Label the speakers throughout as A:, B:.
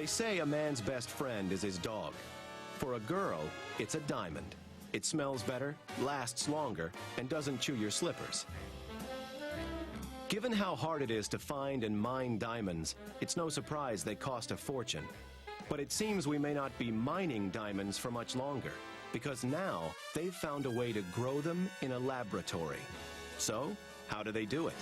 A: They say a man's best friend is his dog. For a girl, it's a diamond. It smells better, lasts longer, and doesn't chew your slippers. Given how hard it is to find and mine diamonds, it's no surprise they cost a fortune. But it seems we may not be mining diamonds for much longer, because now they've found a way to grow them in a laboratory. So, how do they do it?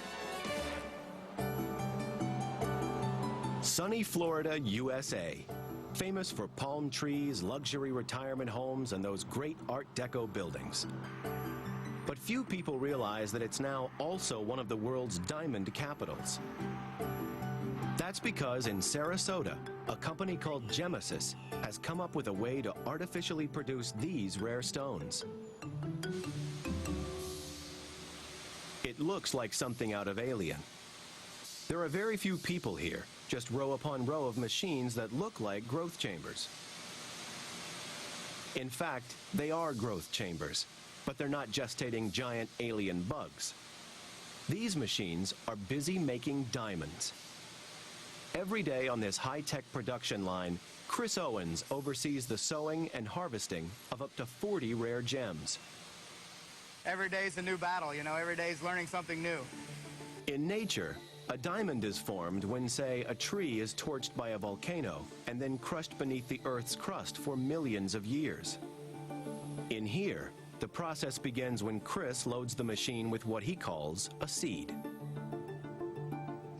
A: Sunny Florida, USA. Famous for palm trees, luxury retirement homes, and those great Art Deco buildings. But few people realize that it's now also one of the world's diamond capitals. That's because in Sarasota, a company called Gemesis has come up with a way to artificially produce these rare stones. It looks like something out of Alien. There are very few people here, just row upon row of machines that look like growth chambers. In fact, they are growth chambers, but they're not gestating giant alien bugs. These machines are busy making diamonds. Every day on this high-tech production line, Chris Owens oversees the sowing and harvesting of up to 40 rare gems.
B: Every day's a new battle, you know, every day's learning something new.
A: In nature, a diamond is formed when, say, a tree is torched by a volcano and then crushed beneath the Earth's crust for millions of years. In here, the process begins when Chris loads the machine with what he calls a seed.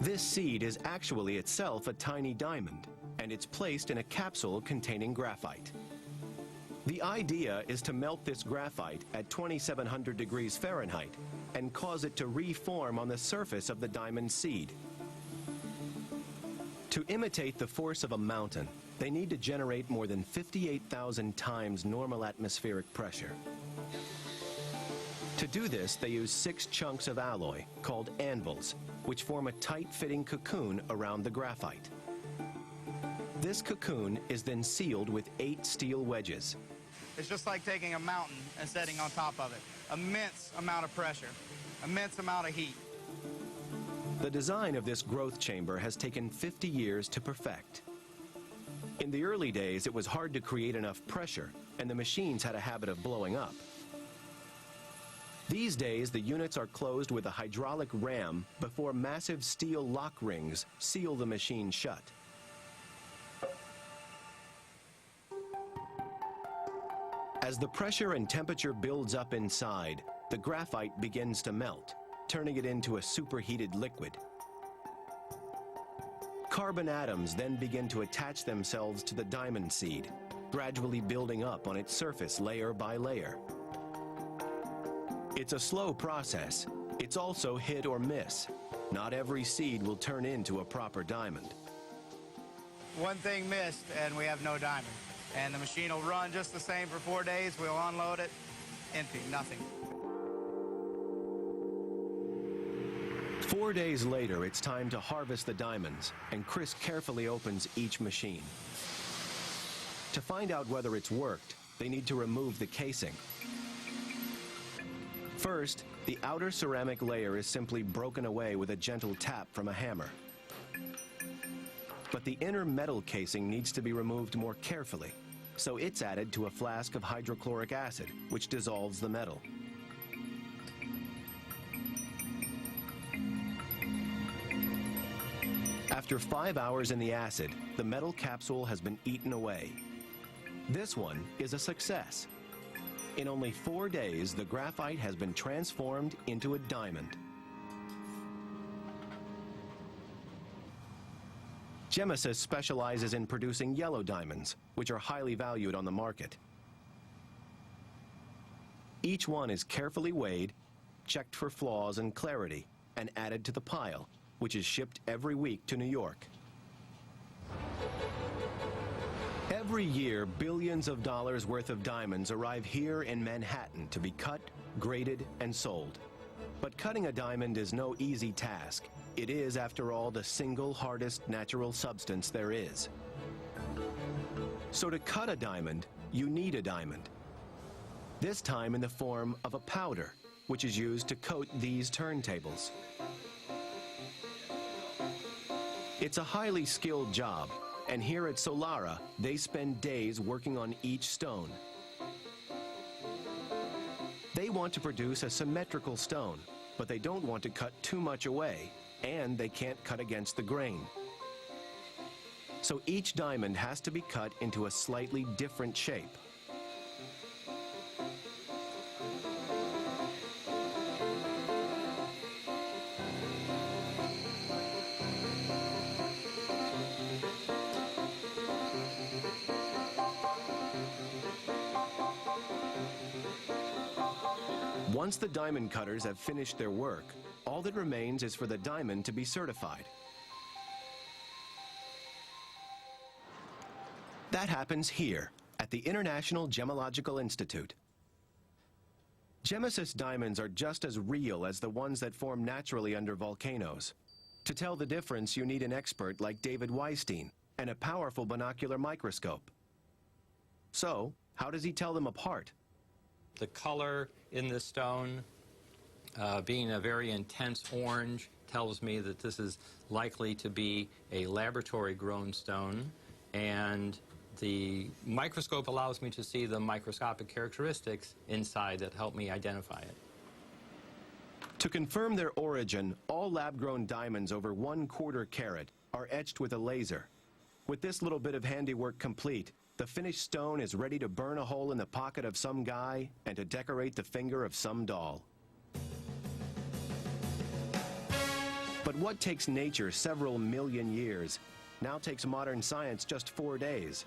A: This seed is actually itself a tiny diamond, and it's placed in a capsule containing graphite. The idea is to melt this graphite at 2,700 degrees Fahrenheit and cause it to reform on the surface of the diamond seed. To imitate the force of a mountain, they need to generate more than 58,000 times normal atmospheric pressure. To do this, they use 6 chunks of alloy, called anvils, which form a tight-fitting cocoon around the graphite. This cocoon is then sealed with 8 steel wedges.
B: It's just like taking a mountain and setting on top of it. Immense amount of pressure, immense amount of heat.
A: The design of this growth chamber has taken 50 years to perfect. In the early days, it was hard to create enough pressure, and the machines had a habit of blowing up. These days, the units are closed with a hydraulic ram before massive steel lock rings seal the machine shut. As the pressure and temperature builds up inside, the graphite begins to melt, turning it into a superheated liquid. Carbon atoms then begin to attach themselves to the diamond seed, gradually building up on its surface layer by layer. It's a slow process. It's also hit or miss. Not every seed will turn into a proper diamond.
B: One thing missed and we have no diamond. And the machine will run just the same for 4 days. We'll unload it, empty, nothing.
A: 4 days later, it's time to harvest the diamonds, and Chris carefully opens each machine. To find out whether it's worked, they need to remove the casing. First, the outer ceramic layer is simply broken away with a gentle tap from a hammer. But the inner metal casing needs to be removed more carefully, so it's added to a flask of hydrochloric acid, which dissolves the metal. After 5 hours in the acid, the metal capsule has been eaten away. This one is a success. In only 4 days, the graphite has been transformed into a diamond. Gemesis specializes in producing yellow diamonds, which are highly valued on the market. Each one is carefully weighed, checked for flaws and clarity, and added to the pile, which is shipped every week to New York. Every year, billions of dollars worth of diamonds arrive here in Manhattan to be cut, graded, and sold. But cutting a diamond is no easy task. It is, after all, the single hardest natural substance there is. So to cut a diamond, you need a diamond. This time in the form of a powder, which is used to coat these turntables. It's a highly skilled job, And here at Solara, they spend days working on each stone. They want to produce a symmetrical stone, but they don't want to cut too much away, and they can't cut against the grain. So each diamond has to be cut into a slightly different shape. Once the diamond cutters have finished their work, all that remains is for the diamond to be certified. That happens here, at the International Gemological Institute. Gemesis diamonds are just as real as the ones that form naturally under volcanoes. To tell the difference, you need an expert like David Weinstein and a powerful binocular microscope. So, how does he tell them apart?
C: The color in the stone, being a very intense orange, tells me that this is likely to be a laboratory-grown stone, and the microscope allows me to see the microscopic characteristics inside that help me identify it.
A: To confirm their origin, all lab-grown diamonds over 1/4 carat are etched with a laser. With this little bit of handiwork complete, the finished stone is ready to burn a hole in the pocket of some guy and to decorate the finger of some doll. But what takes nature several million years now takes modern science just 4 days.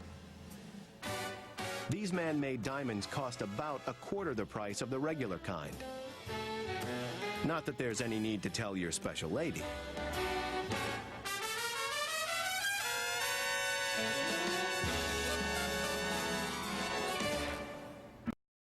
A: These man-made diamonds cost about 1/4 the price of the regular kind. Not that there's any need to tell your special lady.